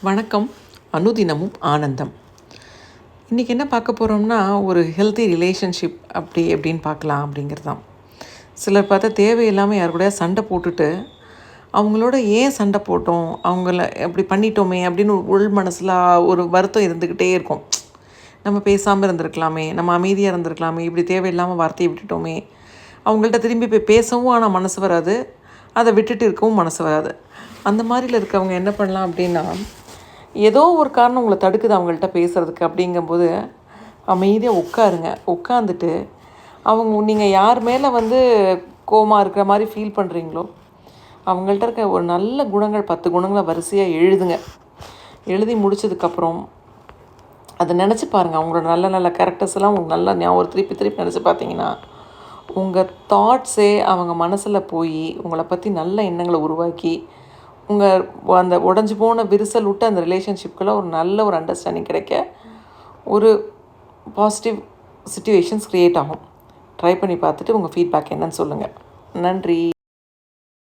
வணக்கம். அனுதினமும் ஆனந்தம். இன்றைக்கி என்ன பார்க்க போகிறோம்னா, ஒரு ஹெல்த்தி ரிலேஷன்ஷிப் எப்படின்னு பார்க்கலாம் அப்படிங்கிறது தான். சிலர் பார்த்தா தேவையில்லாமல் யார் கூடயா சண்டை போட்டுட்டு, அவங்களோட ஏன் சண்டை போட்டோம், அவங்கள எப்படி பண்ணிட்டோமே அப்படின்னு உள் மனசில் ஒரு வருத்தம் இருந்துக்கிட்டே இருக்கும். நம்ம பேசாமல் இருந்திருக்கலாமே, நம்ம அமைதியாக இருந்திருக்கலாமே, இப்படி தேவையில்லாமல் வார்த்தையை விட்டுட்டோமே, அவங்கள்ட்ட திரும்பி போய் பேசவும் ஆனால் மனசு வராது, அதை விட்டுட்டு இருக்கவும் மனசு வராது. அந்த மாதிரியில் இருக்கவங்க என்ன பண்ணலாம் அப்படின்னா, ஏதோ ஒரு காரணம் உங்களை தடுக்குது அவங்கள்ட்ட பேசுகிறதுக்கு. அப்படிங்கும்போது அமைதியாக உட்காந்துட்டு நீங்கள் யார் மேலே கோவமாக இருக்கிற மாதிரி ஃபீல் பண்ணுறீங்களோ அவங்கள்ட்ட இருக்க ஒரு நல்ல குணங்கள் 10 குணங்களை வரிசையாக எழுதி முடித்ததுக்கப்புறம் அதை நினச்சி பாருங்கள். அவங்களோட நல்ல நல்ல கேரக்டர்ஸ் எல்லாம் உங்களுக்கு நல்லா ஞாபகம் திருப்பி நினச்சி பார்த்தீங்கன்னா உங்கள் தாட்ஸே அவங்க மனசில் போய் உங்களை பற்றி நல்ல எண்ணங்களை உருவாக்கி உங்கள் அந்த உடஞ்சி போன விரிசல் விட்டு அந்த ரிலேஷன்ஷிப்குள்ளே ஒரு நல்ல ஒரு அண்டர்ஸ்டாண்டிங் கிடைக்க ஒரு பாசிட்டிவ் சிச்சுவேஷன்ஸ் க்ரியேட் ஆகும். ட்ரை பண்ணி பார்த்துட்டு உங்கள் ஃபீட்பேக் என்னன்னு சொல்லுங்கள். நன்றி.